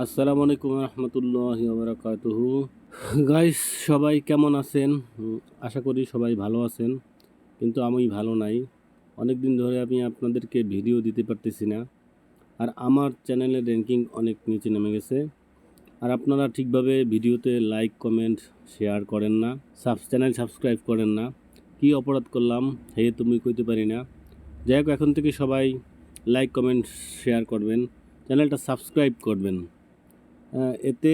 আসসালামু আলাইকুম রহমতুল্লাহি বারাকাতুহু। গাইস, সবাই কেমন আছেন? আশা করি সবাই ভালো আছেন, কিন্তু আমি ভালো নাই। অনেক দিন ধরে আমি আপনাদেরকে ভিডিও দিতে পারতেছি না, আর আমার চ্যানেলের র্যাঙ্কিং অনেক নিচে নেমে গেছে। আর আপনারা ঠিকভাবে ভিডিওতে লাইক কমেন্ট শেয়ার করেন না, চ্যানেল সাবস্ক্রাইব করেন না। কি অপরাধ করলাম হে তুমি কইতে পারি না। যাই হোক, এখন থেকে সবাই লাইক কমেন্ট শেয়ার করবেন, চ্যানেলটা সাবস্ক্রাইব করবেন। এতে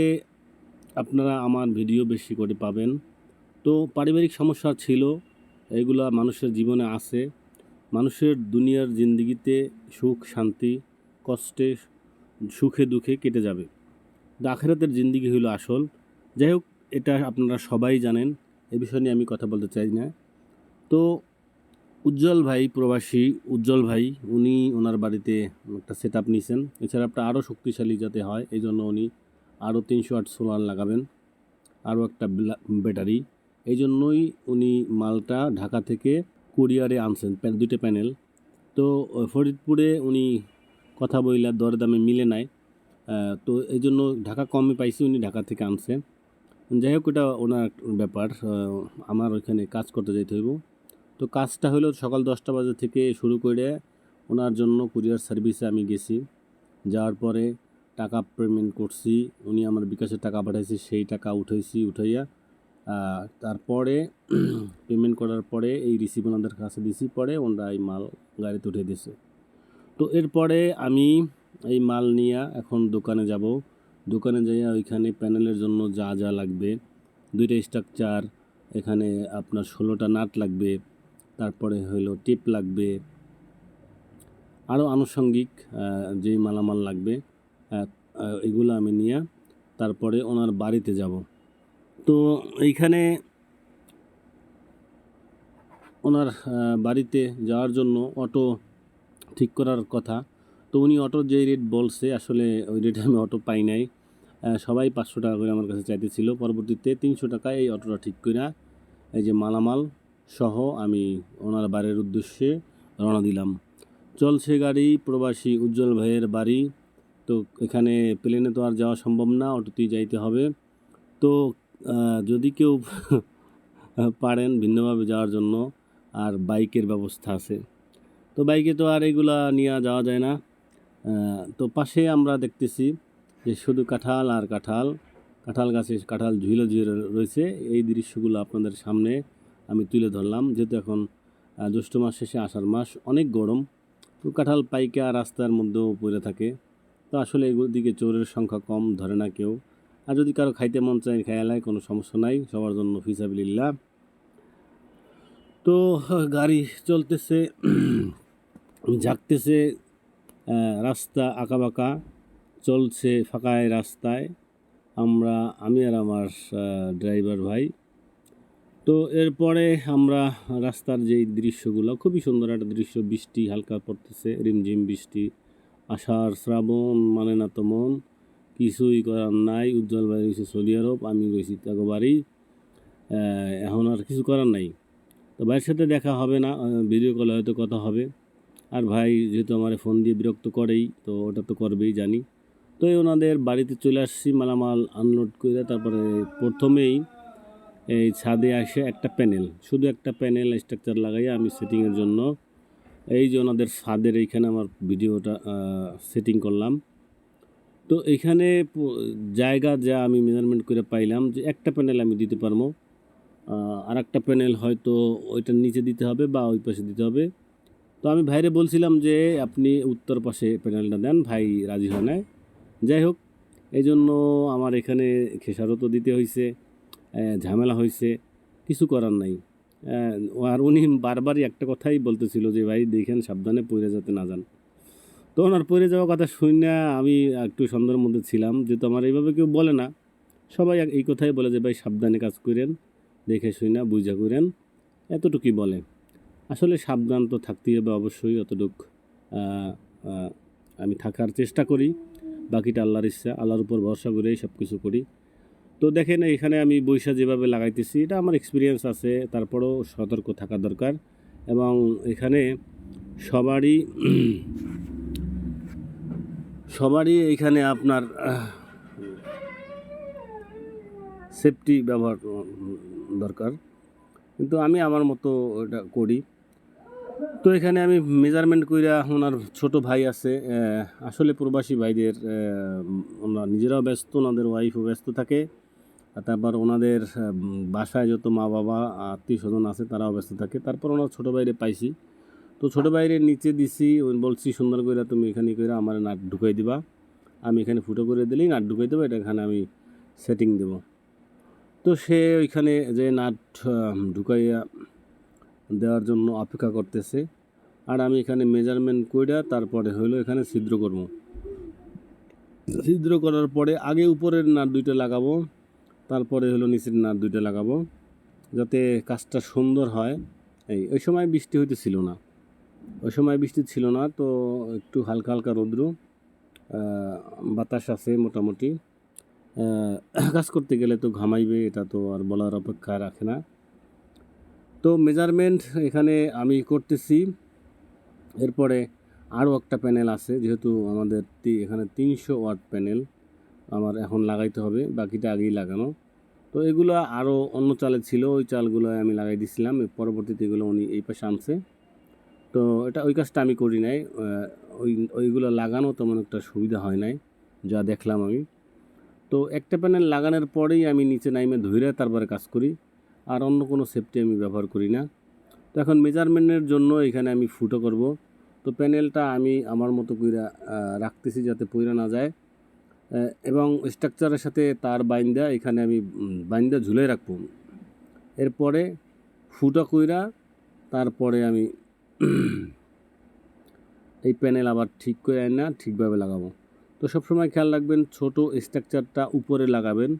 আপনারা আমার ভিডিও বেশি করে পাবেন। তো পারিবারিক সমস্যা ছিল, এগুলা মানুষের জীবনে আছে। মানুষের দুনিয়ার জিন্দিগিতে সুখ শান্তি, কষ্টে সুখে দুঃখে কেটে যাবে, আখিরাতের জিন্দিগি হইল আসল। যাই হোক, এটা আপনারা সবাই জানেন, এ বিষয় নিয়ে আমি কথা বলতে চাই না। তো উজ্জ্বল ভাই, প্রবাসী উজ্জ্বল ভাই, উনি ওনার বাড়িতে একটা সেট আপ নিয়েছেন। এই সেট আপটা আরও শক্তিশালী যাতে হয়, এই জন্য উনি আরও 300 ওয়াট সোলার লাগাবেন, আরও একটা ব্যাটারি। এই জন্যই উনি মালটা ঢাকা থেকে কুরিয়ারে আনছেন, দুইটা প্যানেল। তো ফরিদপুরে উনি কথা বইলা দরদামে মিলে নাই, তো এই জন্য ঢাকা কমে পাইছি, উনি ঢাকা থেকে আনছে। যাই হোক, এটা ওনার ব্যাপার। আমার ওইখানে কাজ করতে যেতে হইব। তো কাজটা হলো সকাল 10টা বাজে থেকে শুরু করে ওনার জন্য কুরিয়ার সার্ভিসে আমি গেছি। যাওয়ার পরে টাকা পেমেন্ট করছি, উনি আমার বিকাশের টাকা পাঠাইছে, সেই টাকা উঠাইয়া তারপরে পেমেন্ট করার পরে এই রিসিভ ওনাদের কাছে দিছি, পরে ওনারা এই মাল গাড়িতে উঠে দিয়েছে। তো এরপরে আমি এই মাল নিয়ে এখন দোকানে যাব। দোকানে যাইয়া ওইখানে প্যানেলের জন্য যা যা লাগবে, 2টা স্ট্রাকচার, এখানে আপনার 16টা নাট লাগবে, তারপরে হইলো টিপ লাগবে, আরও আনুষঙ্গিক যেই মালামাল লাগবে, এগুলো আমি নিয়ে তারপরে ওনার বাড়িতে যাব। তো এইখানে ওনার বাড়িতে যাওয়ার জন্য অটো ঠিক করার কথা। তো উনি অটোর যে রেট বলছে, আসলে ওই রেটে আমি অটো পাই নাই। সবাই 500 টাকা করে আমার কাছে চাইতেছিল। পরবর্তীতে 300 টাকায় এই অটোটা ঠিক করে এই যে মালামাল সহ আমি ওনার বাড়ির উদ্দেশ্যে রওনা দিলাম। চলছে গাড়ি, প্রবাসী উজ্জ্বল ভাইয়ের বাড়ি। তো এখানে প্লেনে তো আর যাওয়া সম্ভব না, অটোতেই যাইতে হবে। তো যদি কেউ পারেন ভিন্নভাবে যাওয়ার জন্য, আর বাইকের ব্যবস্থা আছে। তো বাইকে তো আর এগুলা নিয়ে যাওয়া যায় না। তো পাশে আমরা দেখতেছি যে শুধু কাঁঠাল আর কাঁঠাল, কাঁঠাল গাছে কাঁঠাল ঝুলে ঝুলে রয়েছে। এই দৃশ্যগুলো আপনাদের সামনে আমি তুলে ধরলাম, যেহেতু এখন জ্যৈষ্ঠ মাস শেষে আষাঢ় মাস, অনেক গরম। তো কাঁঠাল পাইকা রাস্তার মধ্যেও পড়ে থাকে। তো আসলে এগুলোর চোরের সংখ্যা কম, ধরে না কেউ। আর যদি কারো খাইতে মন চায় খেয়ালায়, কোনো সমস্যা নাই, সবার জন্য ফিসাবিলিল্লাহ। তো গাড়ি চলতেছে, ঝাঁকতেছে, রাস্তা আঁকাবাঁকা, চলছে ফাঁকায় রাস্তায়। আমি আর আমার ড্রাইভার ভাই। তো এরপরে আমরা রাস্তার যেই দৃশ্যগুলো, খুবই সুন্দর একটা দৃশ্য, বৃষ্টি হালকা পড়তেছে, রিমঝিম বৃষ্টি। আষাঢ় শ্রাবণ মানে না তো মন, কিছুই করার নাই। উজ্জ্বল ভাই রয়েছে সৌদি আরব, আমি রয়েছি তাকে বাড়ি। এখন আর কিছু করার নাই। তো ভাইয়ের সাথে দেখা হবে না, ভিডিও কলে হয়তো কথা হবে। আর ভাই যেহেতু আমার ফোন দিয়ে বিরক্ত করেই, তো ওটা তো করবেই জানি। তো ওনাদের বাড়িতে চলে আসছি, মালামাল আনলোড করে। তারপরে প্রথমেই এই ছাদে আসে একটা প্যানেল, শুধু একটা প্যানেল স্ট্রাকচার লাগাইয়া আমি সেটিংয়ের জন্য এই যে ওনাদের ছাদের এইখানে আমার ভিডিওটা সেটিং করলাম। তো এইখানে জায়গা যা আমি মেজারমেন্ট করে পাইলাম যে একটা প্যানেল আমি দিতে পারবো, আর একটা প্যানেল হয়তো ওইটার নিচে দিতে হবে বা ওই পাশে দিতে হবে। তো আমি ভাইরে বলছিলাম যে আপনি উত্তর পাশে প্যানেলটা দেন, ভাই রাজি হয় না। যাই হোক, এই জন্য আমার এখানে খেসারতও দিতে হয়েছে, ঝামেলা হয়েছে, কিছু করার নাই। আর উনি বারবারই একটা কথাই বলতেছিল যে ভাই দেখেন সাবধানে পড়ে যেতে না যান। তো ওনার পড়ে যাওয়ার কথা শুনে আমি একটু সন্দেহের মধ্যে ছিলাম, যেহেতু আমার এইভাবে কেউ বলে না, সবাই এই কথাই বলে যে ভাই সাবধানে কাজ করেন, দেখে শুনে বুঝা করেন, এতটুকুই বলে। আসলে সাবধান তো থাকতেই হবে অবশ্যই, অতটুকু আমি থাকার চেষ্টা করি। বাকিটা আল্লাহর ইচ্ছা, আল্লাহর উপর ভরসা করেই সব কিছু করি। তো দেখেন এখানে আমি বৈশা যেভাবে লাগাইতেছি, এটা আমার এক্সপিরিয়েন্স আছে, তারপরেও সতর্ক থাকা দরকার। এবং এখানে সবারই সবারই এখানে আপনার সেফটি ব্যবহার দরকার, কিন্তু আমি আমার মতো এটা করি। তো এখানে আমি মেজারমেন্ট কইরা, ওনার ছোট ভাই আছে, আসলে প্রবাসী ভাইদের ওনারা নিজেরাও ব্যস্ত, ওনাদের ওয়াইফও ব্যস্ত থাকে, আর তারপর ওনাদের বাসায় যত মা বাবা আত্মীয় স্বজন আছে তারাও ব্যস্ত থাকে। তারপর ওনার ছোটো ভাইরে পাইছি, তো ছোটো ভাইরে নিচে দিছি, বলছি সুন্দর করে তুমি এখানে করে আমার নাট ঢুকাই দিবা, আমি এখানে ফুটো করে দিলেই নাট ঢুকাই দেবো, এটা এখানে আমি সেটিং দেবো। তো সে ওইখানে যে নাট ঢুকাইয়া দেওয়ার জন্য অপেক্ষা করতেছে, আর আমি এখানে মেজারমেন্ট কইরা তারপরে হলো এখানে ছিদ্র করবো। ছিদ্র করার পরে আগে উপরের নাট দুইটা লাগাবো, তারপরে হলো নিচের নাট দুইটা লাগাবো, যাতে কাজটা সুন্দর হয়। ওই সময় বৃষ্টি হইতেছিল না, ওই সময় বৃষ্টি ছিল না, তো একটু হালকা হালকা রৌদ্র, বাতাস আছে মোটামুটি। কাজ করতে গেলে তো ঘামাইবে, এটা তো আর বলার অপেক্ষা রাখে না। তো মেজারমেন্ট এখানে আমি করতেছি। এরপরে আরও একটা প্যানেল আছে, যেহেতু আমাদের এখানে 300 ওয়াট প্যানেল আমার এখন লাগাইতে হবে, বাকিটা আগেই লাগানো। তো এগুলো আরও অন্য চালে ছিল, ওই চালগুলো আমি লাগাই দিছিলাম, পরবর্তীতে এগুলো উনি এই পাশে আনছে। তো এটা ওই কাজটা আমি করি নাই, ওইগুলো লাগানো তেমন একটা সুবিধা হয় নাই, যা দেখলাম আমি। তো একটা প্যানেল লাগানোর পরেই আমি নিচে নাইমে ধুইরে তারপরে কাজ করি, আর অন্য কোনো সেফটি আমি ব্যবহার করি না। তো এখন মেজারমেন্টের জন্য এখানে আমি ফুটো করব। তো প্যানেলটা আমি আমার মতো কইরা রাখতেছি যাতে পইরা না যায়, এবং স্ট্রাকচারের সাথে তার বাইন্দা এখানে আমি বাইন্দা ঝুলে রাখবো। এরপরে ফুটো কইরা তারপরে আমি এই প্যানেল আবার ঠিক করে না ঠিকভাবে লাগাবো। তো সবসময় খেয়াল রাখবেন, ছোট স্ট্রাকচারটা উপরে লাগাবেন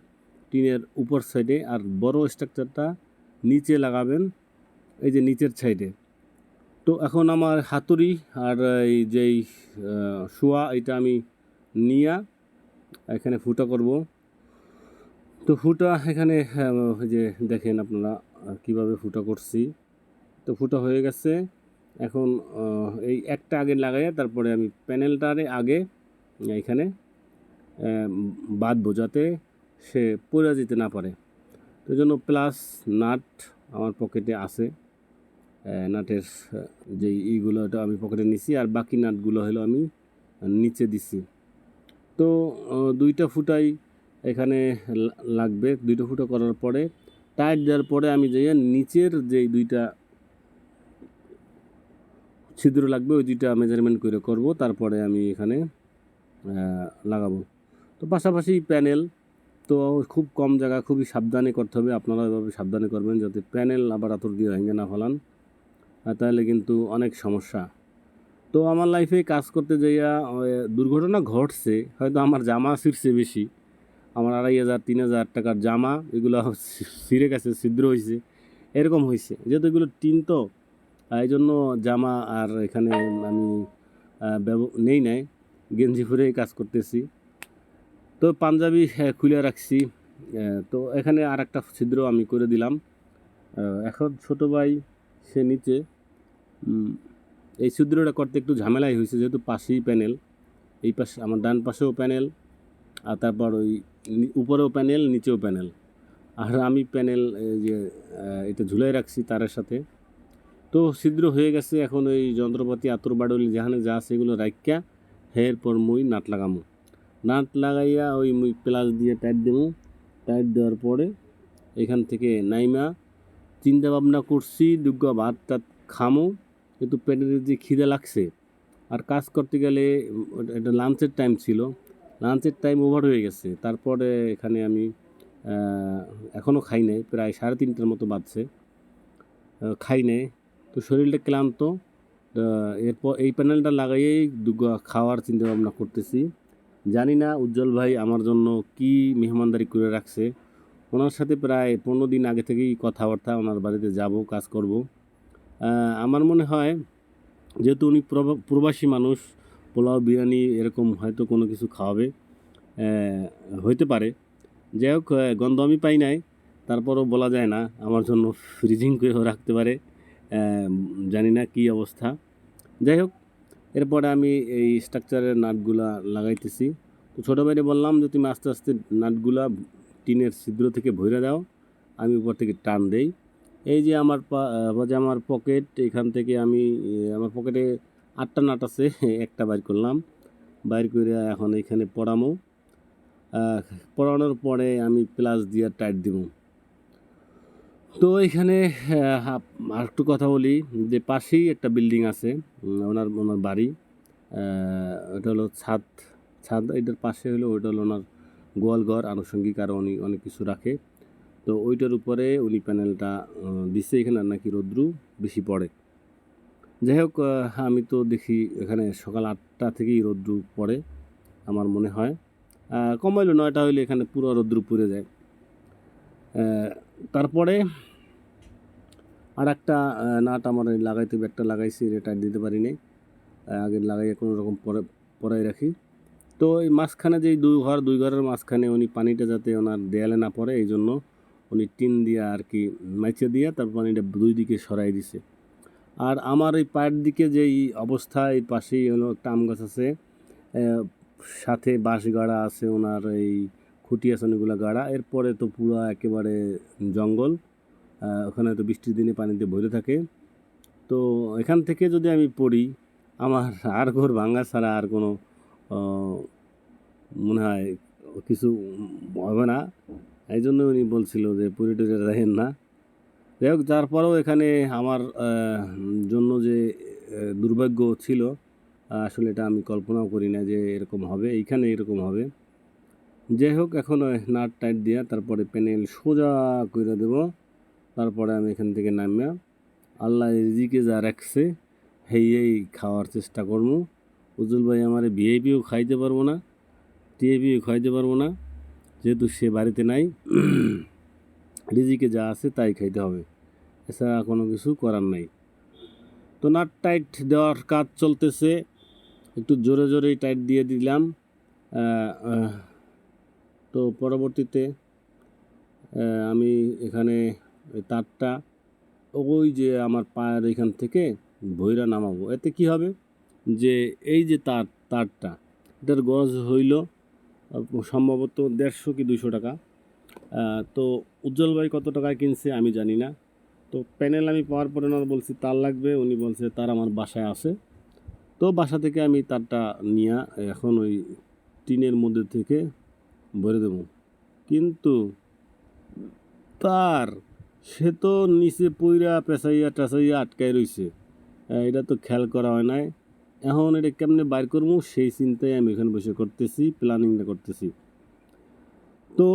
টিনের উপর সাইডে, আর বড় স্ট্রাকচারটা নিচে লাগাবেন এই যে নিচের সাইডে। তো এখন আমার হাতুড়ি আর এই যেই শোয়া, এটা আমি নিয়ে এখানে ফুটা করব। তো ফুটা এখানে যে দেখেন আপনারা কিভাবে ফুটা করছি। তো ফুটা হয়ে গেছে। এখন এই একটা আগে লাগাইয়া তারপরে আমি প্যানেলটারে আগে এখানে বাঁধবো, যাতে সে পড়ে যেতে না পারে। তো জন্য প্লাস নাট আমার পকেটে আছে, নাটের যেই ইগুলো ওটা আমি পকেটে নিছি, আর বাকি নাটগুলো হলো আমি নিচে দিছি। তো দুইটা ফুটাই এখানে লাগবে। দুইটা ফুটা করার পরে টাইট দেওয়ার পরে আমি যাইয়া নিচের যেই দুইটা ছিদ্র লাগবে ওই দুইটা মেজারমেন্ট করে করব, তারপরে আমি এখানে লাগাবো। তো পাশাপাশি প্যানেল, তো খুব কম জায়গা, খুবই সাবধানে করতে হবে। আপনারা এভাবে সাবধানে করবেন যাতে প্যানেল আবার আতর দিয়ে ভেঙে না ফেলান, তাহলে কিন্তু অনেক সমস্যা। তো আমার লাইফে কাজ করতে যাইয়া দুর্ঘটনা ঘটছে, হয়তো আমার জামা ছিঁড়ছে বেশি, আমার 2,500-3,000 টাকার জামা এগুলো ছিঁড়ে গেছে, ছিদ্র হয়েছে, এরকম হয়েছে। যেহেতু এগুলো টিন, তো এই জন্য জামা আর এখানে আমি নেই নাই, গেঞ্জি পরেই কাজ করতেছি। তো পাঞ্জাবি খুলে রাখছি। তো এখানে আর একটা ছিদ্র আমি করে দিলাম। এখন ছোটো ভাই সে নিচে, এই ছিদ্রটা করতে একটু ঝামেলাই হয়েছে, যেহেতু পাশেই প্যানেল, এই পাশে আমার ডান পাশেও প্যানেল, আর তারপর ওই উপরেও প্যানেল, নিচেও প্যানেল, আর আমি প্যানেল যে এটা ঝুলাই রাখছি তারের সাথে। তো ছিদ্র হয়ে গেছে। এখন ওই যন্ত্রপাতি আতর বাড়লি যেখানে যা আছে এগুলো রাখিয়া এরপর মুই নাট লাগামো। নাট লাগাইয়া ওই মুই প্লাস দিয়ে টাইট দেবো। টাইট দেওয়ার পরে এখান থেকে নাইমা চিন্তা ভাবনা করছি দুগ্গা ভাত টাত খামো, কিন্তু পেটের যে খিদে লাগছে, আর কাজ করতে গেলে এটা লাঞ্চের টাইম ছিল, লাঞ্চের টাইম ওভার হয়ে গেছে। তারপরে এখানে আমি এখনও খাই নাই, প্রায় 3:30টার মতো বাজছে, খাই নাই। তো শরীরটা ক্লান্ত, এরপর এই প্যানেলটা লাগাইয়েই খাওয়ার চিন্তা ভাবনা করতেছি। জানি না উজ্জ্বল ভাই আমার জন্য কি মেহমানদারি করে রাখছে। ওনার সাথে প্রায় 15 দিন আগে থেকেই কথাবার্তা, ওনার বাড়িতে যাব, কাজ করব। আমার মনে হয় যেহেতু উনি প্রবাসী মানুষ, পোলাও বিরিয়ানি এরকম হয়তো কোনো কিছু খাওয়াবে, হইতে পারে। যাই হোক, গন্ধ আমি পাই নাই, তারপরও বলা যায় না, আমার জন্য ফ্রিজিং করেও রাখতে পারে, জানি না কি অবস্থা। যাই হোক, এরপরে আমি এই স্ট্রাকচারের নাটগুলা লাগাইতেছি। তো ছোটো ভাইরে বললাম যে তুমি আস্তে আস্তে নাটগুলা টিনের ছিদ্র থেকে ভইরা দাও, আমি উপর থেকে টান দেই। এই যে আমার আমার পকেট, এখান থেকে আমি আমার পকেটে 8টা নাট আছে একটা বাইর করলাম, বাইর করে এখন এখানে পরামো। পরানোর পরে আমি প্লাস দিয়ে টাইট দিব। তো এখানে আর একটু কথা বলি যে পাশেই একটা বিল্ডিং আছে, ওনার ওনার বাড়ি, ওটা হলো ছাদ। এটার পাশে হলো ওইটা হলো ওনার গোয়ালঘর, আনুষঙ্গিক আরও উনি অনেক কিছু রাখে। তো ওইটার উপরে উনি প্যানেলটা দিচ্ছে, এখানে আর নাকি রৌদ্রু বেশি পড়ে। যাই হোক, আমি তো দেখি এখানে সকাল 8টা থেকেই রৌদ্রু পড়ে আমার মনে হয়, কম হইলো 9টা হইলে এখানে পুরো রৌদ্রু পুড়ে যায়। তারপরে আর একটা নাট আমার লাগাইতে হবে, একটা লাগাইছি, এটা দিতে পারি নাই, আগে লাগাইয়া কোনো রকম পরাই রাখি। তো এই মাঝখানে যে দুই ঘরের মাঝখানে উনি পানিটা যাতে ওনার দেয়ালে না পড়ে, এই জন্য উনি টিন দিয়া আর কি মাইচে দিয়া তারপর পানিটা দুই দিকে সরাই দিছে। আর আমার এই পায়ের দিকে যেই অবস্থা, এই পাশেই হলো একটা আম গাছ আছে, সাথে বাঁশ গাড়া আছে, ওনার এই খুঁটি আছে অনেকগুলো গাড়া, এরপরে তো পুরো একেবারে জঙ্গল, ওখানে তো বৃষ্টির দিনে পানিতে ভরে থাকে। তো এখান থেকে যদি আমি পড়ি, আমার আর ঘর ভাঙা ছাড়া আর কোনো মনে হয় কিছু হবে না। এই জন্য উনি বলছিল যে পুরী টুরে দেখেন না। যাই হোক, তারপরেও এখানে আমার জন্য যে দুর্ভাগ্য ছিল, আসলে এটা আমি কল্পনাও করি না যে এরকম হবে, এইখানে এরকম হবে। যাই হোক, এখন নাট টাইট দিয়া তারপরে প্যানেল সোজা করে দেব। তারপরে আমি এখান থেকে নামিয়া আল্লাহ রিজিকে যা রাখছে এই খাওয়ার চেষ্টা করবো। উজ্জ্বল ভাই আমার ভিআইপিও খাইতে পারবো না, টিআইপিও খাইতে পারবো না, যেহেতু সে বাড়িতে নাই। রিজিকে যা আছে তাই খাইতে হবে, এছাড়া কোনো কিছু করার নাই। তো নাট টাইট দেওয়ার কাজ চলতেছে, একটু জোরে জোরেই টাইট দিয়ে দিলাম। তো পরবর্তীতে আমি এখানে তারটা ওই যে আমার পায়ের এখান থেকে ভইরা নামাবো। এতে কি হবে যে এই যে তারটা, এটার গজ হইল সম্ভবত 150 কি 200 টাকা। তো উজ্জ্বল ভাই কত টাকায় কিনছে আমি জানি না। তো প্যানেল আমি পাওয়ার পরে ওনার বলছি তার লাগবে, উনি বলছে তার আমার বাসায় আছে। তো বাসা থেকে আমি তারটা নিয়ে এখন ওই টিনের মধ্যে থেকে ভরে দেব। কিন্তু তার সে তো নিচে পইরা পেঁচাইয়া টেঁচাইয়া আটকায় রইছে, এটা তো খেয়াল করা হয় নাই। এখন এটা কেমনে বাইর করবো সেই চিন্তায় আমি এখানে বসে করতেছি, প্ল্যানিংটা করতেছি। তো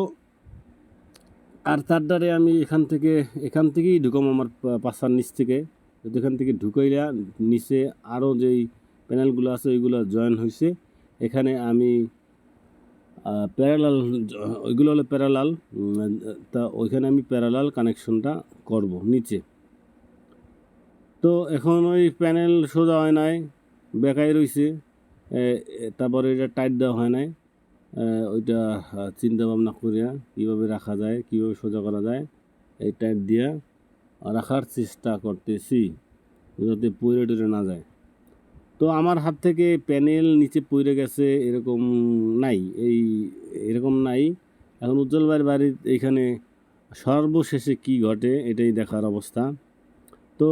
আর তার দ্বারে আমি এখান থেকেই ঢুকাম আমার পাশার নিচ থেকে। এখান থেকে ঢুকাইলা নিচে আরও যেই প্যানেলগুলো আছে ওইগুলো জয়েন হয়েছে, এখানে আমি প্যারালাল, ওইগুলো হলো প্যারালাল, তা ওইখানে আমি প্যারালাল কানেকশনটা করব নিচে। তো এখন ওই প্যানেল সোজা হয় নাই, বেকাই রয়েছে, তারপরে এটা টাইট দেওয়া হয় নাই। ওইটা চিন্তা ভাবনা করিয়া কীভাবে রাখা যায়, কীভাবে সোজা করা যায়, এই টাইট দিয়া রাখার চেষ্টা করতেছি যাতে পইরে টইরে না যায়। তো আমার হাত থেকে প্যানেল নিচে পড়ে গেছে এরকম নাই, এরকম নাই। এখন উজ্জ্বল ভাইয়ের বাড়ির এইখানে সর্বশেষে কি ঘটে এটাই দেখার অবস্থা। তো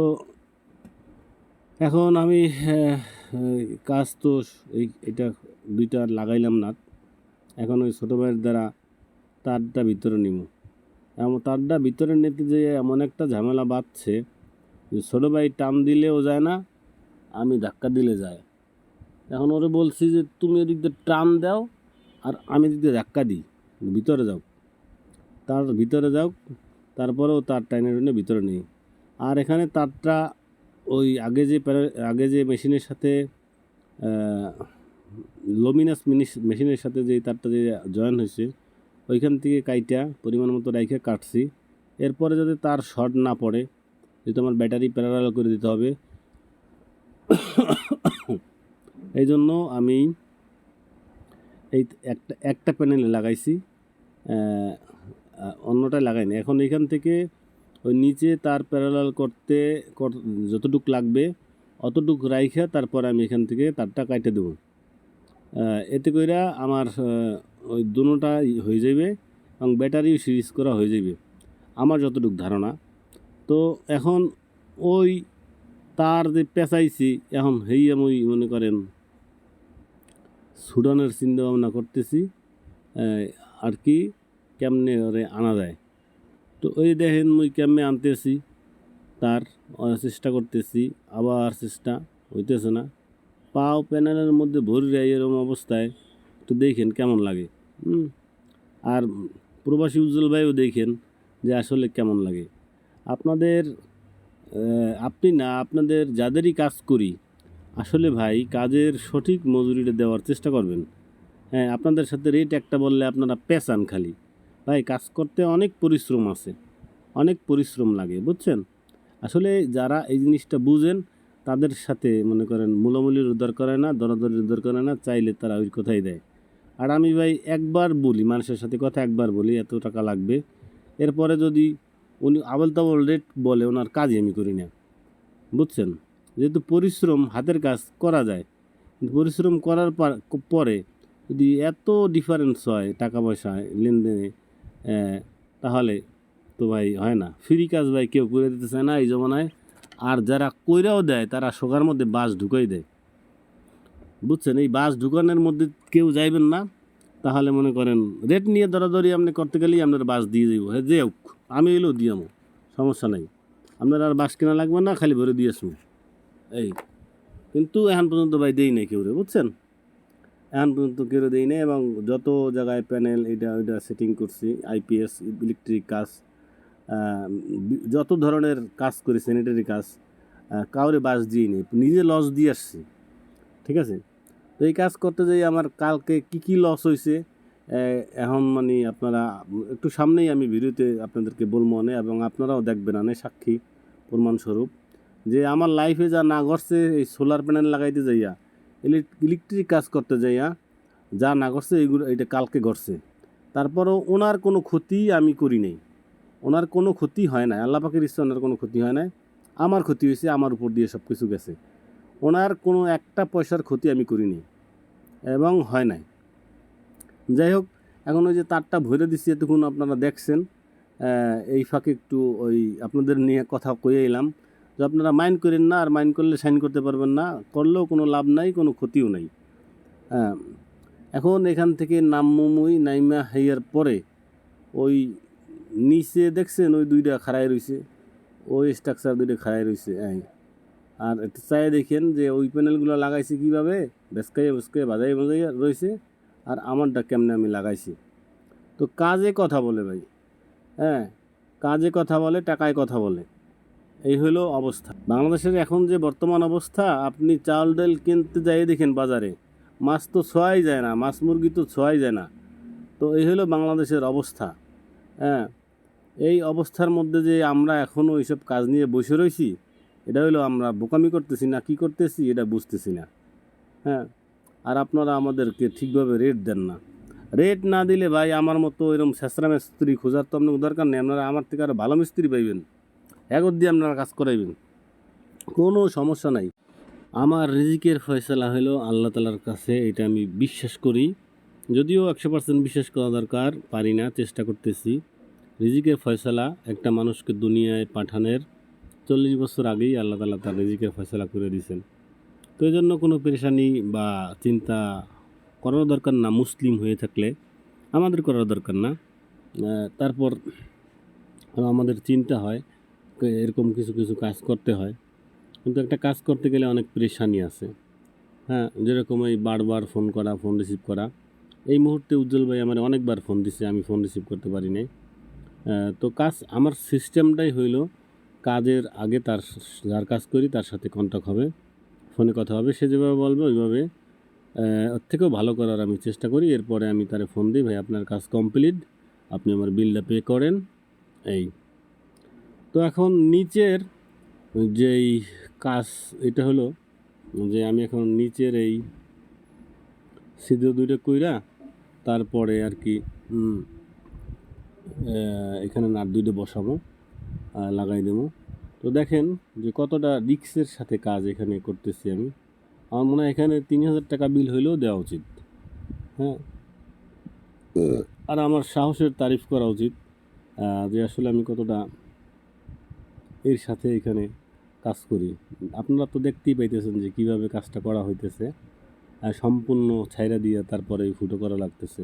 এখন আমি কাজ তো এটা দুইটা লাগাইলাম না, এখন ওই ছোটো ভাইয়ের দ্বারা তারটা ভিতরে নিব। এমন তারটা ভিতরে নিতে যে এমন একটা ঝামেলা বাঁধছে যে ছোটো ভাই টান দিলেও যায় না, আমি ধাক্কা দিলে যায়। এখন ওরে বলছি যে তুমি এদিক দিয়ে টান দাও আর আমি এদিক দিয়ে ধাক্কা দিই, ভিতরে যাও, তার ভিতরে যাও, তারপরেও তার টাইনে টেনে ভিতরে নেই। আর এখানে তারটা ওই আগে যে মেশিনের সাথে লুমিনাস মেশিনের সাথে যে তারটা যে জয়েন হয়েছে ওইখান থেকে কাইটা পরিমাণ মতো রাইখে কাটছি। এরপরে যাতে তার শর্ট না পড়ে, যেহেতু আমার ব্যাটারি প্যারালাল করে দিতে হবে, এই জন্য আমি এই একটা প্যানেলে লাগাইছি, অন্যটায় লাগাইনি। এখন এইখান থেকে ওই নিচে তার প্যারালাল করতে যতটুক লাগবে অতটুক রাইখা তারপর আমি এখান থেকে তারটা কাটে দেবো। এতে কইরা আমার ওই দুটোটা হয়ে যাবে এবং ব্যাটারিও সিরিজ করা হয়ে যাবে আমার যতটুকু ধারণা। তো এখন ওই তার যে পেঁচাইছি এখন হেই আমি মনে করেন সুডানের চিন্তা ভাবনা করতেছি আর কি কেমনে ওরে আনা যায়। তো ওই দেখেন মুই কেমনে আনতেছি তার চেষ্টা করতেছি, আবার চেষ্টা হইতেছে না, পাও প্যানেলের মধ্যে ভরি যায় এরকম অবস্থায়। তো দেখেন কেমন লাগে। আর প্রবাসী উজ্জ্বল ভাইও দেখেন যে আসলে কেমন লাগে। আপনাদের আপনি না আপনাদের যাদেরই কাজ করি আসলে ভাই কাজের সঠিক মজুরিটা দেওয়ার চেষ্টা করবেন। হ্যাঁ, আপনাদের সাথে রেট একটা বললে আপনারা পেঁচান খালি। ভাই কাজ করতে অনেক পরিশ্রম আছে, অনেক পরিশ্রম লাগে, বুঝছেন? আসলে যারা এই জিনিসটা বুঝেন তাদের সাথে মনে করেন মূলামূলির উদ্ধার করে না, দরাদরির উদ্ধার করে না, চাইলে তারা ওই কথাই দেয়। আর আমি ভাই একবার বলি, মানুষের সাথে কথা একবার বলি এত টাকা লাগবে, এরপরে যদি উনি আবল তাবল রেট বলে ওনার কাজই আমি করি না, বুঝছেন? যেহেতু পরিশ্রম হাতের কাজ করা যায়, কিন্তু পরিশ্রম করার পরে যদি এত ডিফারেন্স হয় টাকা পয়সায় লেনদেনে, তাহলে তো ভাই হয় না। ফ্রি কাজ ভাই কেউ করে দিতে চায় না এই জমানায়। আর যারা কইরাও দেয় তারা শোকার মধ্যে বাস ঢুকাই দেয়, বুঝছেন? এই বাস ঢুকানোর মধ্যে কেউ যাইবেন না, তাহলে মনে করেন রেট নিয়ে দরাদরি আপনি করতে গেলেই আপনার বাস দিয়ে যাইব। হ্যাঁ যে হোক আমি এলেও দিয়ামো, সমস্যা নাই। আপনার আর বাস কেনা লাগবে না, খালি ভরে দিয়ে আসবো এই। কিন্তু এখন পর্যন্ত ভাই দেই নাই কেউ রে, বুঝছেন? এখন পর্যন্ত কেউ দেই নাই। এবং যত জায়গায় প্যানেল এটা ওইটা সেটিং করছি, আইপিএস ইলেকট্রিক কাজ, যত ধরনের কাজ করি স্যানিটারি কাজ, কাউরে বাস দিয়ে নেই, নিজে লস দিয়ে আসছি, ঠিক আছে? তো এই কাজ করতে যাই আমার কালকে কি লস হয়েছে এখন মানে আপনারা একটু সামনেই আমি ভিডিওতে আপনাদেরকে বলবো না, এবং আপনারাও দেখবেন না সাক্ষী প্রমাণস্বরূপ যে আমার লাইফে যা না ঘটছে এই সোলার প্যানেল লাগাইতে যাইয়া, ইলেকট্রিক কাজ করতে যাইয়া যা না ঘটছে এইগুলো এটা কালকে ঘটছে। তারপরও ওনার কোনো ক্ষতি আমি করি নাই, ওনার কোনো ক্ষতি হয় না, আল্লাহ পাকের ইচ্ছা ওনার কোনো ক্ষতি হয় না। আমার ক্ষতি হয়েছে, আমার উপর দিয়ে সব কিছু গেছে, ওনার কোনো একটা পয়সার ক্ষতি আমি করিনি এবং হয় নাই। যাই হোক, এখন ওই যে তারটা ভরে দিচ্ছি এতক্ষণ আপনারা দেখছেন, এই ফাঁকে একটু ওই আপনাদের নিয়ে কথা কয়ে এলাম যে আপনারা মাইন্ড করেন না, আর মাইন্ড করলে সাইন করতে পারবেন না, করলেও কোনো লাভ নাই, কোনো ক্ষতিও নাই। এখন এখান থেকে নামমুই নাইমা হাইয়ার পরে ওই নিচে দেখছেন ওই দুইটা খাড়াই রয়েছে, ওই স্ট্রাকচার দুইটা খাড়াই রয়েছে। আর একটু চাই দেখেন যে ওই প্যানেলগুলো লাগাইছি কীভাবে, বেসকাইয়ে বাজাই বাজাইয়া রয়েছে, আর আমারটা কেমনে আমি লাগাইছি। তো কাজে কথা বলে ভাই, কাজে কথা বলে, টাকায় কথা বলে, এই হলো অবস্থা বাংলাদেশের এখন যে বর্তমান অবস্থা। আপনি চাল ডাল কিনতে যাই দেখেন বাজারে, মাছ তো ছোঁয়াই যায় না, মাছ মুরগি তো ছোঁয়াই যায় না। তো এই হলো বাংলাদেশের অবস্থা। এই অবস্থার মধ্যে যে আমরা এখনও এইসব কাজ নিয়ে বসে রয়েছি, এটা হলো আমরা বোকামি করতেছি না কি করতেছি এটা বুঝতেছি না। আর আপনারা আমাদেরকে ঠিকভাবে রেট দেন না। রেট না দিলে ভাই আমার মতো এরকম শেষরা মিস্ত্রি খোঁজার তো আপনার দরকার নেই, আপনারা আমার থেকে আরও ভালো মিস্ত্রি পাইবেন, একর দিয়ে আপনারা কাজ করাইবেন, কোনো সমস্যা নাই। আমার রিজিকের ফয়সালা হলো আল্লাহ তালার কাছে, এটা আমি বিশ্বাস করি, যদিও 100% বিশ্বাস করা দরকার, পারি না, চেষ্টা করতেছি। রিজিকের ফয়সালা একটা মানুষকে দুনিয়ায় পাঠানোর 40 বছর আগেই আল্লাহ তালা তার রিজিকের ফয়সালা করে দিয়েছেন। তো এই জন্য কোনো পেরেশানি বা চিন্তা করার দরকার না, মুসলিম হয়ে থাকলে আমাদের করার দরকার না। তারপর আমাদের চিন্তা হয় এরকম কিছু কিছু কাজ করতে হয়, কিন্তু একটা কাজ করতে গেলে অনেক পেরেশানি আছে। যেরকম এই বারবার ফোন করা, ফোন রিসিভ করা। এই মুহূর্তে উজ্জ্বল ভাই আমার অনেকবার ফোন দিছে, আমি ফোন রিসিভ করতে পারি নাই। তো কাজ আমার সিস্টেমটাই হইল কাজের আগে তার যার কাজ করি তার সাথে কন্ট্যাক্ট হবে, ফোনে কথা হবে, সে যেভাবে বলবে ওইভাবে ওর থেকেও ভালো করার আমি চেষ্টা করি। এরপরে আমি তারে ফোন দিই, ভাই আপনার কাজ কমপ্লিট, আপনি আমার বিলটা পে করেন। এই তো এখন নিচের যেই কাজ এটা হলো যে আমি এখন নিচের এই সিদ্ধ দুইটা কইরা তারপরে আর কি এখানে নাট দুইটা বসাবো, লাগাই দেবো। তো দেখেন যে কতটা রিক্সের সাথে কাজ এখানে করতেছি আমি। আমার মনে হয় এখানে 3000 টাকা বিল হইলেও দেওয়া উচিত। হ্যাঁ, আর আমার সাহসের তারিফ করা উচিত যে আসলে আমি কতটা এর সাথে এখানে কাজ করি। আপনারা তো দেখতেই পাইতেছেন যে কীভাবে কাজটা করা হইতেছে। সম্পূর্ণ ছাইরা দিয়ে তারপরে ফুটো করা লাগতেছে।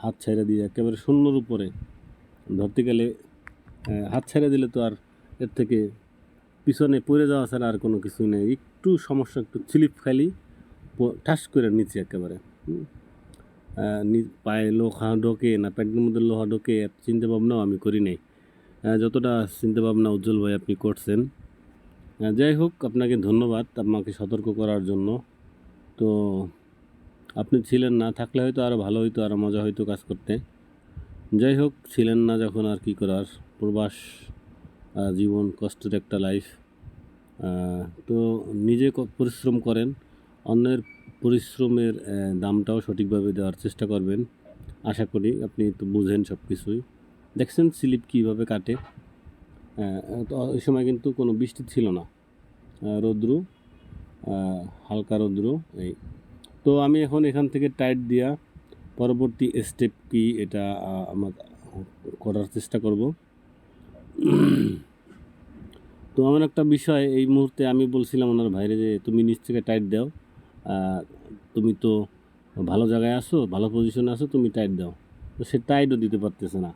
হাত ছাইরা দিয়ে একেবারে শূন্যর উপরে ধরতে গেলে হাত ছাইরা দিলে তো আর এর থেকে পিছনে পড়ে যাওয়া ছাড়া আর কোনো কিছুই নেই। একটু সমস্যা, একটু স্লিপ খালি ঠাস করে নিচে একেবারে পায়ে লোহা ঢোকে না প্যান্টের মধ্যে লোহা ঢোকে চিন্তা ভাবনাও আমি করি নাই। যতটা চিন্তা ভাবনা উজ্জ্বল ভাই আপনি করছেন। যাই হোক, আপনাকে ধন্যবাদ আমাকে সতর্ক করার জন্য। তো আপনি ছিলেন না, থাকলে হয়তো আরও ভালো হইতো, আরও মজা হইতো কাজ করতে। যাই হোক, ছিলেন না যখন আর কি করার, প্রবাস জীবন কষ্টের একটা লাইফ। তো নিজে পরিশ্রম করেন, অন্যের পরিশ্রমের দামটাও সঠিকভাবে দেওয়ার চেষ্টা করবেন। আশা করি আপনি তো বুঝেন সব কিছুই। দেখছেন স্লিপ কীভাবে কাটে। তো ওই সময় কিন্তু কোনো বৃষ্টি ছিল না, রৌদ্র, হালকা রৌদ্র এই। তো আমি এখন এখান থেকে টাইট দিয়া পরবর্তী স্টেপ কি এটা আমার করার চেষ্টা করব। তো আমার একটা বিষয় এই মুহূর্তে আমি বলছিলাম ওনার ভাইরে যে তুমি নিচ থেকে টাইট দাও, তুমি তো ভালো জায়গায় আসো, ভালো পজিশনে আসো, তুমি টাইট দাও। তো সে টাইটও দিতে পারতেছে না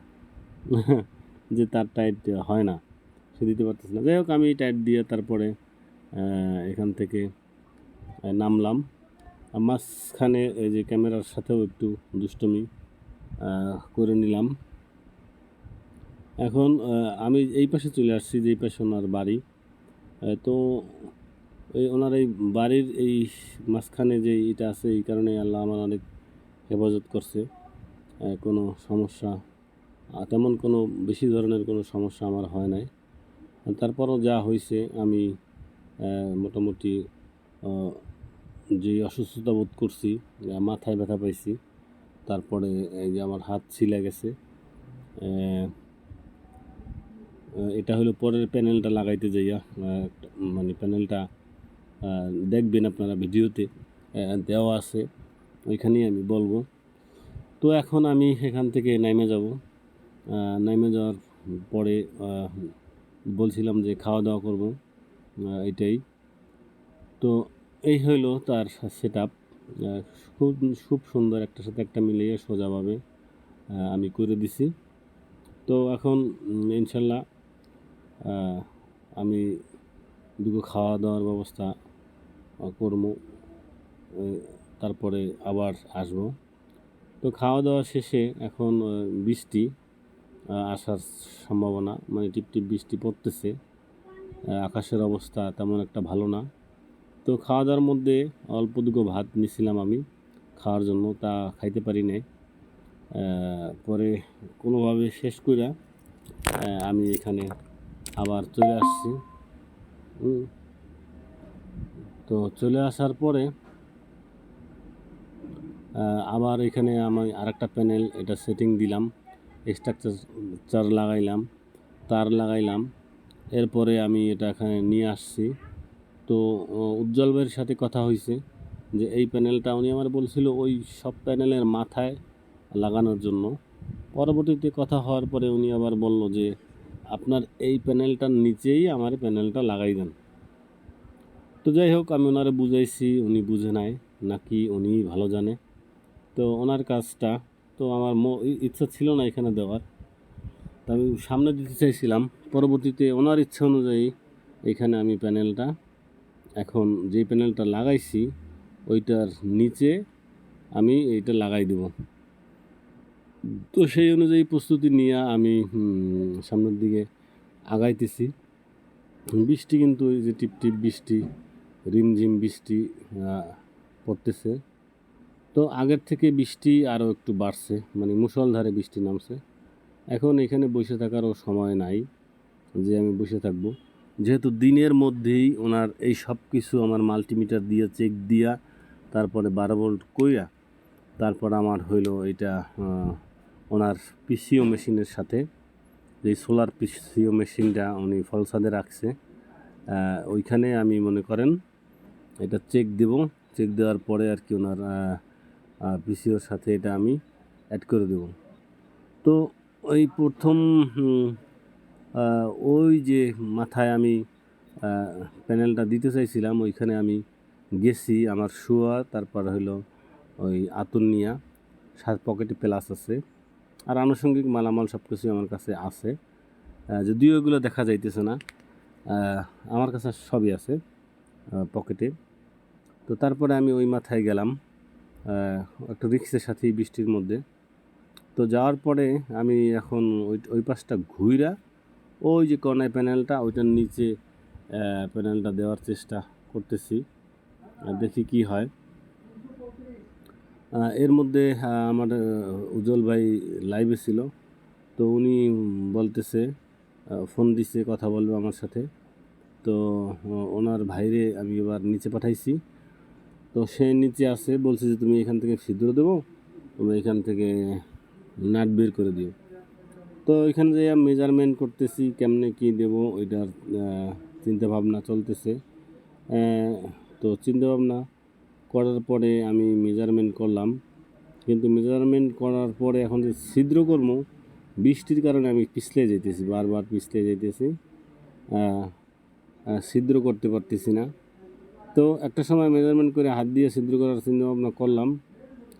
যে তার টাইট হয় না, সে দিতে পারতেছে না। যাই হোক, আমি টাইট দিয়ে তারপরে এখান থেকে নামলাম। মাঝখানে এই যে ক্যামেরার সাথেও একটু দুষ্টমি করে নিলাম। এখন আমি এই পাশে চলে আসছি, যেই পাশে ওনার বাড়ি। তো ওনার এই বাড়ির এই মাঝখানে যে এটা আছে, এই কারণে আল্লাহ আমার অনেক হেফাজত করছে। কোনো সমস্যা তেমন কোনো বেশি ধরনের কোনো সমস্যা আমার হয় নাই। তারপরও যা হয়েছে আমি মোটামুটি যে অসুস্থতা বোধ করছি, মাথায় ব্যথা পাইছি, তারপরে এই যে আমার হাত ছিলে গেছে। এটা হলো পরের প্যানেলটা লাগাইতে যাইয়া, মানে প্যানেলটা দেখবেন আপনারা ভিডিওতে দেওয়া আছে, ওইখানেই আমি বলবো। তো এখন আমি এখান থেকে নেমে যাব। নেমে যাওয়ার পরে বলছিলাম যে খাওয়া দাওয়া করব, এটাই। তো এই হইলো তার সেট আপ। খুব খুব সুন্দর, একটার সাথে একটা মিলিয়ে সোজাভাবে আমি করে দিছি। তো এখন ইনশাল্লাহ আমি দুটো খাওয়া দাওয়ার ব্যবস্থা করব, তারপরে আবার আসব। তো খাওয়া দাওয়া শেষে এখন বৃষ্টি আসার সম্ভাবনা, মানে টিপটিপ বৃষ্টি পড়তেছে, আকাশের অবস্থা তেমন একটা ভালো না। তো খাওয়া দাওয়ার মধ্যে অল্প দুটো ভাত নিছিলাম আমি খাওয়ার জন্য, তা খাইতে পারি নাই। পরে কোনোভাবে শেষ করে আমি এখানে আবার চলে আসছি। তো চলে আসার পরে আবার এখানে আমি আরেকটা প্যানেল এটা সেটিং দিলাম, স্ট্রাকচার লাগাইলাম, তার লাগাইলাম। এরপরে আমি এটা এখানে নিয়ে আসছি। তো উজ্জ্বল ভাইয়ের সাথে কথা হয়েছে যে এই প্যানেলটা উনি আমার বলছিল ওই সব প্যানেলের মাথায় লাগানোর জন্য। পরবর্তীতে কথা হওয়ার পরে উনি আবার বলল যে আপনার এই প্যানেলটার নিচেই আমার প্যানেলটা লাগাই দেন। তো যাই হোক, আমি ওনারে বুঝাইছি, উনি বুঝে নাই নাকি উনি ভালো জানে। তো ওনার কাজটা, তো আমার ইচ্ছা ছিল না এখানে দেওয়ার, তো আমি সামনে দিতে চাইছিলাম। পরবর্তীতে ওনার ইচ্ছা অনুযায়ী এখানে আমি প্যানেলটা, এখন যে প্যানেলটা লাগাইছি ওইটার নিচে আমি এইটা লাগাই দেব। তো সেই অনুযায়ী প্রস্তুতি নিয়ে আমি সামনের দিকে আগাইতেছি। বৃষ্টি কিন্তু এই যে টিপটিপ বৃষ্টি, রিমঝিম বৃষ্টি পড়তেছে। তো আগের থেকে বৃষ্টি আরও একটু বাড়ছে, মানে মুষলধারে বৃষ্টি নামছে। এখন এখানে বসে থাকারও সময় নাই যে আমি বসে থাকবো, যেহেতু দিনের মধ্যেই ওনার এই সব কিছু আমার মাল্টিমিটার দিয়ে চেক দিয়া তারপরে 12 ভোল্ট কইরা তারপর আমার হইলো এটা ওনার পিসিও মেশিনের সাথে, যে সোলার পিসিও মেশিনটা উনি ফলসাদে রাখছে, ওইখানে আমি মনে করেন এটা চেক দেব। চেক দেওয়ার পরে আর কি ওনার পিসিওর সাথে এটা আমি অ্যাড করে দেব। তো ওই প্রথম ওই যে মাথায় আমি প্যানেলটা দিতে চাইছিলাম, ওইখানে আমি গেছি আমার শোয়া, তারপর হলো ওই আতুনিয়া পকেটে প্লাস আছে, আর আনুষঙ্গিক মালামাল সব কিছুই আমার কাছে আছে, যদিও এগুলো দেখা যাইতেছে না, আমার কাছে সবই আছে পকেটে। তো তারপরে আমি ওই মাথায় গেলাম একটা রিক্সের সাথে বৃষ্টির মধ্যে। তো যাওয়ার পরে আমি এখন ওই পাশটা ঘুইরা ওই যে কর্নার প্যানেলটা ওইটার নিচে প্যানেলটা দেওয়ার চেষ্টা করতেছি, দেখি কি হয়। এর মধ্যে আমার উজ্জ্বল ভাই লাইভে ছিল, তো উনি বলতেছে ফোন দিছে, কথা বলবে আমার সাথে। তো ওনার ভাইরে আমি এবার নিচে পাঠাইছি। তো সে নিচে আছে, বলছে যে তুমি এখান থেকে ছিদ্র দেবো, তুমি এখান থেকে নাট বের করে দিও। তো এখানে যে মেজারমেন্ট করতেছি কেমনে কি দেব, ওইটার চিন্তা ভাবনা চলতেছে। তো চিন্তা ভাবনা করার পরে আমি মেজারমেন্ট করলাম, কিন্তু মেজারমেন্ট করার পরে এখন যে ছিদ্র করবো, বৃষ্টির কারণে আমি পিছলে যেতেছি, বারবার পিছলে যেতেছি, ছিদ্র করতে পারতেছি না। তো একটা সময় মেজারমেন্ট করে হাত দিয়ে ছিদ্র করার চিন্তা ভাবনা করলাম,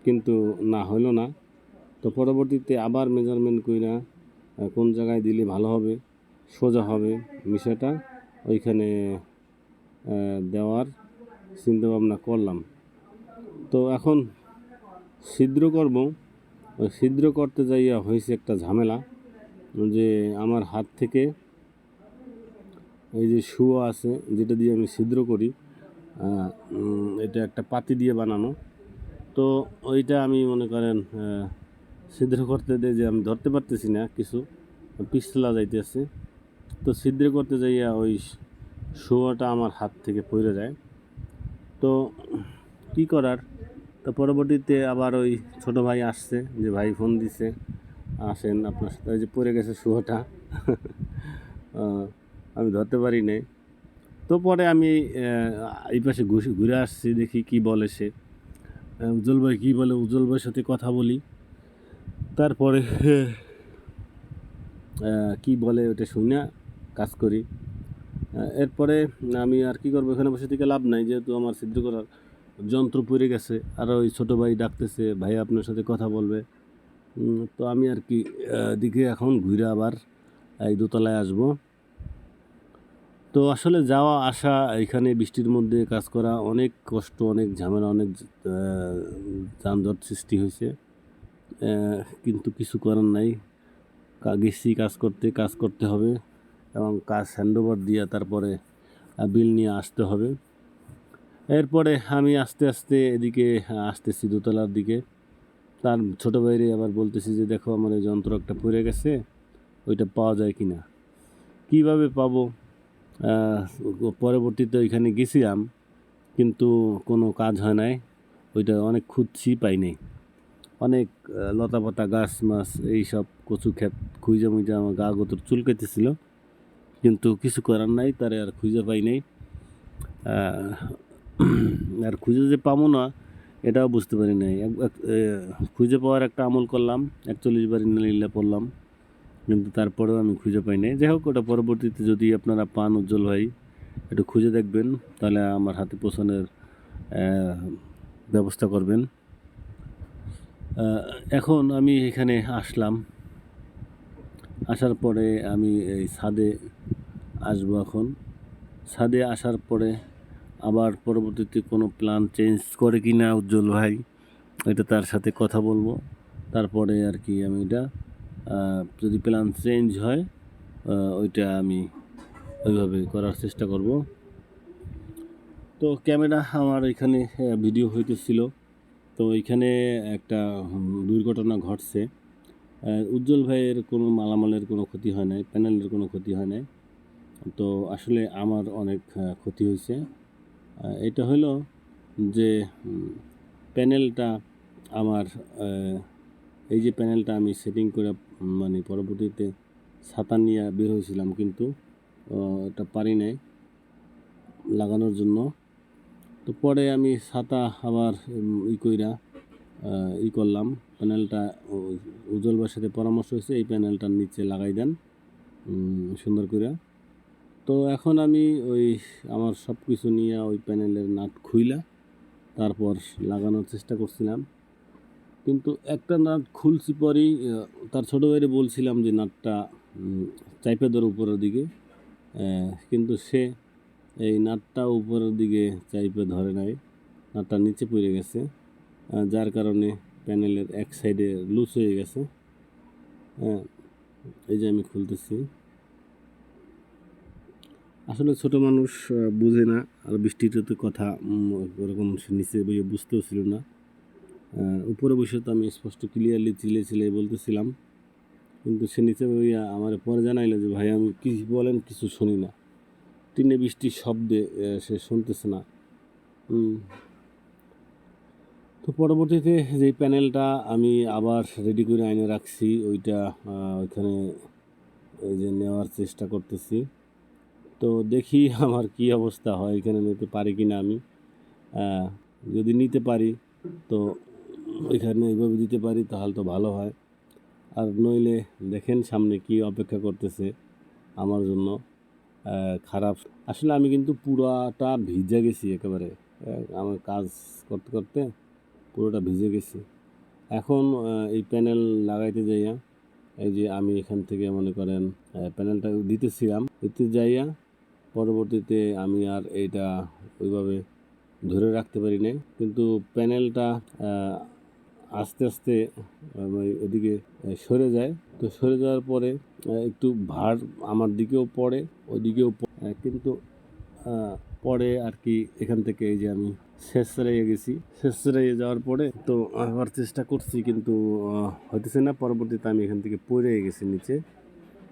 কিন্তু না হলো না। তো পরবর্তীতে আবার মেজারমেন্ট কইরা কোন জায়গায় দিলে ভালো হবে, সোজা হবে বিষয়টা, ওইখানে দেওয়ার চিন্তাভাবনা করলাম। তো এখন ছিদ্র করব, ওই ছিদ্র করতে যাইয়া হয়েছে একটা ঝামেলা, যে আমার হাত থেকে এই যে শুয়া আছে যেটা দিয়ে আমি ছিদ্র করি, এটা একটা পাতি দিয়ে বানানো। তো ওইটা আমি মনে করেন ছিদ্র করতে দিয়ে যে আমি ধরতে পারতেছি না, কিছু পিছলা যাইতেছে। তো ছিদ্র করতে যাইয়া ওই শোয়াটা আমার হাত থেকে পড়ে যায়। তো কি করার, তো পরবর্তীতে আবার ওই ছোট ভাই আসছে, যে ভাই ফোন দিছে আসেন আপনার সাথে, ওই যে পড়ে গেছে শোয়াটা আমি ধরতে পারি নাই। তো পরে আমি এই পাশে ঘুরে আসছি, দেখি কি বলে সে, উজ্জ্বল ভাই কী বলে, উজ্জ্বল ভাইয়ের সাথে কথা বলি, তারপরে কি বলে ওটা শুনে কাজ করি। এরপরে আমি আর কি করবো, এখানে বসে থেকে লাভ নাই, যেহেতু আমার ছিদ্র করার যন্ত্র পড়ে গেছে, আর ওই ছোটো ভাই ডাকতেছে, ভাই আপনার সাথে কথা বলবে। তো আমি আর কি দিকে এখন ঘুরে আবার এই দোতলায় আসবো। তো আসলে যাওয়া আসা এখানে বৃষ্টির মধ্যে কাজ করা অনেক কষ্ট, অনেক ঝামেলা, অনেক যানজট সৃষ্টি হয়েছে, কিন্তু কিছু করার নাই, গেছি কাজ করতে হবে, এবং কাজ হ্যান্ডওভার দিয়ে তারপরে বিল নিয়ে আসতে হবে। এরপরে আমি আস্তে আস্তে এদিকে আসতেছি দোতলার দিকে। তার ছোটো ভাইরে আবার বলতেছি যে দেখো আমার এই যন্ত্র একটা পড়ে গেছে, ওইটা পাওয়া যায় কি না, কীভাবে পাবো। পরবর্তীতে ওইখানে গেছিলাম, কিন্তু কোনো কাজ হয় নাই, ওইটা অনেক খুঁজছি পাই নাই, অনেক লতাপাতা গাছ মাছ এইসব কচু ক্ষেত খুঁজে মুজে আমার গা গোতর চুলকাইতেছিল, কিন্তু কিছু করার নাই, তারে আর খুঁজে পাই নাই। আর খুঁজে যে পাবো না এটাও বুঝতে পারি নাই। খুঁজে পাওয়ার একটা আমল করলাম, 41 বার ইন্নালিল্লাহ পড়লাম, কিন্তু তারপরেও আমি খুঁজে পাই নাই। যাই হোক, ওটা পরবর্তীতে যদি আপনারা পান উজ্জ্বল ভাই একটু খুঁজে দেখবেন, তাহলে আমার হাতে পৌঁছানোর ব্যবস্থা করবেন। এখন আমি এখানে আসলাম, আসার পরে আমি এই ছাদে আসবো। এখন ছাদে আসার পরে আবার পরবর্তীতে কোনো প্ল্যান চেঞ্জ করে কি না উজ্জ্বল ভাই, এটা তার সাথে কথা বলবো। তারপরে আর কি আমি এটা যদি প্ল্যান চেঞ্জ হয় ওইটা আমি ওইভাবে করার চেষ্টা করব। তো ক্যামেরা আমার এখানে ভিডিও হইতেছিল, তো এইখানে একটা দুর্ঘটনা ঘটছে। উজ্জ্বল ভাইয়ের কোনো মালামালের কোনো ক্ষতি হয় নাই, প্যানেলের কোনো ক্ষতি হয় নাই, তো আসলে আমার অনেক ক্ষতি হয়েছে। এটা হলো যে প্যানেলটা আমার এই যে প্যানেলটা আমি সেটিং করে মানে পরবর্তীতে ছাতা নিয়ে বের হয়েছিলাম, কিন্তু এটা পারি নাই লাগানোর জন্য। তো পরে আমি ছাতা আবার কইরা ই করলাম, প্যানেলটা উজ্জ্বলবার সাথে পরামর্শ হয়েছে এই প্যানেলটার নিচে লাগাই দেন সুন্দর করে। তো এখন আমি ওই আমার সব কিছু নিয়ে ওই প্যানেলের নাট খুইলা তারপর লাগানোর চেষ্টা করছিলাম, কিন্তু একটা নাট খুলছি পরেই তার ছোটো ভাইরে বলছিলাম যে নাটটা চাইপে ধরো উপরের দিকে, কিন্তু সে এই নাটটা উপরের দিকে চাইপে ধরে নাই, নাটটা নিচে পড়ে গেছে, যার কারণে প্যানেলের এক সাইডে লুজ হয়ে গেছে। এই যে আমি খুলতেছি, আসলে ছোট মানুষ বুঝে না, আর বৃষ্টিতে তো কথা ওরকম নিচে বইয়ে বুঝতেও ছিল না। উপরে বসে তো আমি স্পষ্ট ক্লিয়ারলি চিলে বলতেছিলাম, কিন্তু সে নিচে বইয়া আমার পরে জানাইলো যে ভাই আমি কি বলেন কিছু শুনি না, টিনে বৃষ্টির শব্দে সে শুনতেছে না। তো পরবর্তীতে যে প্যানেলটা আমি আবার রেডি করে আইনে রাখছি ওইটা ওইখানে এই যে নেওয়ার চেষ্টা করতেছি। তো দেখি আমার কি অবস্থা হয়, এখানে নিতে পারি কি না আমি। যদি নিতে পারি তো ওইখানে এইভাবে দিতে পারি তাহলে তো ভালো হয়, আর নইলে দেখেন সামনে কি অপেক্ষা করতেছে আমার জন্য। খারাপ আসলে আমি কিন্তু পুরাটা ভিজে গেছি একেবারে, আমার কাজ করতে করতে পুরোটা ভিজে গেছি। এখন এই প্যানেল লাগাইতে যাইয়া এই যে আমি এখান থেকে মনে করেন প্যানেলটা দিতেছিলাম, দিতে যাইয়া পরবর্তীতে আমি আর এইটা ওইভাবে ধরে রাখতে পারি নাই, কিন্তু প্যানেলটা আস্তে আস্তে ওদিকে সরে যায়। তো সরে যাওয়ার পরে একটু ভার আমার দিকেও পড়ে, ওদিকেও কিন্তু পরে আর কি এখান থেকে এই যে আমি শেষরাইয়ে গেছি, শেষরাইয়ে যাওয়ার পরে তো আবার চেষ্টা করছি, কিন্তু হইতেছে না। পরবর্তীতে আমি এখান থেকে পড়ে গেছি নিচে,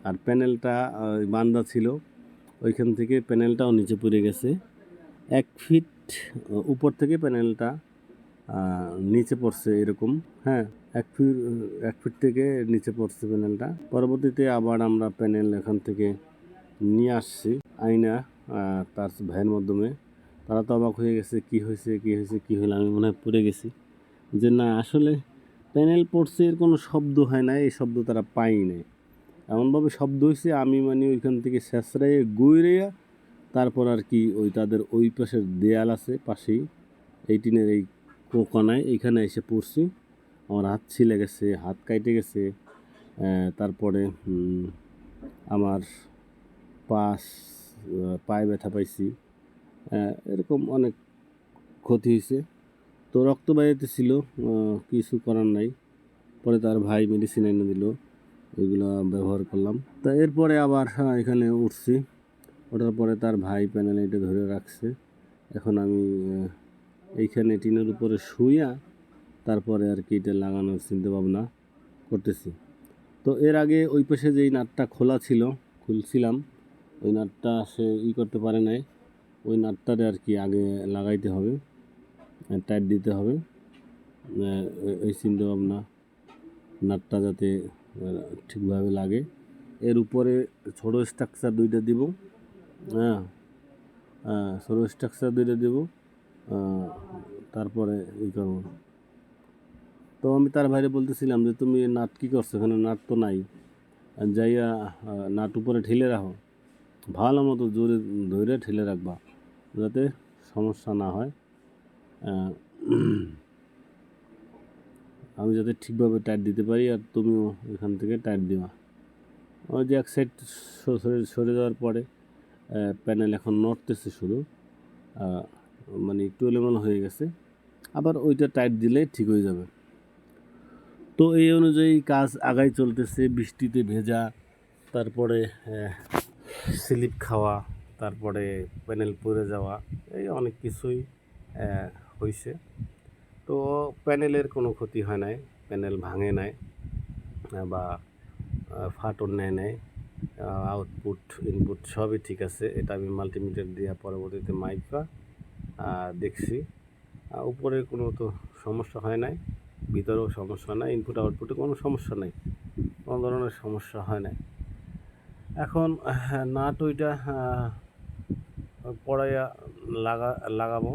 আর প্যানেলটা বান্ধা ছিল ওইখান থেকে প্যানেলটাও নিচে পড়ে গেছে। 1 ফিট উপর থেকে প্যানেলটা নিচে পড়ছে এরকম। হ্যাঁ, 1 ফিট থেকে নিচে পড়ছে প্যানেলটা। পরবর্তীতে আবার আমরা প্যানেল এখান থেকে নিয়ে আসছি আইনা তার ভাইয়ের মাধ্যমে। তারা তো অবাক হয়ে গেছে, কি হলো, আমি মনে হয় পড়ে গেছি, যে না আসলে প্যানেল পড়ছে এর কোনো শব্দ হয় না, এই শব্দ তারা পাই নাই, এমনভাবে শব্দ হয়েছে আমি মানে ওইখান থেকে শেষরাইয়ে গুইরিয়া তারপর আর কি ওই তাদের ওই পাশের দেয়াল আছে পাশেই, এই টিনের এই কোনায় এইখানে এসে পড়ছি। আমার হাত ছিলে গেছে, হাত কাইটে গেছে, তারপরে আমার পায়ে ব্যথা পাইছি, এরকম অনেক ক্ষতি হয়েছে। তো রক্ত বাইরেতেছিল, কিছু করার নাই। পরে তার ভাই মেডিসিন এনে দিল, ওইগুলো ব্যবহার করলাম। তা এরপরে আবার এখানে উঠছি, ওঠার পরে তার ভাই প্যানেল এটা ধরে রাখছে। এখন আমি এইখানে টিনের উপরে শুইয়া তারপরে আর কি এটা লাগানোর চিন্তা ভাবনা করতেছি। তো এর আগে ওই পাশে যেই নাটটা খুলছিলাম, ওই নাটটা সে করতে পারে নাই, ওই নাটটারে আর কি আগে লাগাইতে হবে, টাইট দিতে হবে, এই চিন্তা ভাবনা, নাটটা যাতে ঠিকভাবে লাগে। এর উপরে ছোটো স্ট্রাকচার 2টা দিব, ছোটো স্ট্রাকচার 2টা দিব, তারপরে করব। তো আমি তার বাইরে বলতেছিলাম যে তুমি নাট কী করছো, এখানে নাট তো নাই, যাইয়া নাট উপরে ঠেলে রাখো, ভালো মতো জোরে ধরে ঠেলে রাখবা যাতে সমস্যা না হয়, আমি যাতে ঠিকভাবে টাইট দিতে পারি, আর তুমিও এখান থেকে টাইট দিবা। ওই যে এক সাইড সরে যাওয়ার পরে প্যানেল এখন নড়তেছে শুধু, মানে একটু এলোমেলো হয়ে গেছে, আবার ওইটা টাইট দিলে ঠিক হয়ে যাবে। তো এই অনুযায়ী কাজ আগাই চলতেছে, বৃষ্টিতে ভেজা, তারপরে স্লিপ খাওয়া, তারপরে প্যানেল পড়ে যাওয়া, এই অনেক কিছুই হয়েছে। তো প্যানেলের কোনো ক্ষতি হয় নাই, প্যানেল ভাঙে নাই বা ফাটন নেয় নাই, আউটপুট ইনপুট সবই ঠিক আছে। এটা আমি মাল্টিমিটার দিয়ে পরবর্তীতে মাইপা দেখছি, উপরে কোনো তো সমস্যা হয় নাই, ভিতরেও সমস্যা নাই, ইনপুট আউটপুটে কোনো সমস্যা নাই, কোনো ধরনের সমস্যা হয় নাই। এখন নাট ওইটা পড়াইয়া লাগাবো,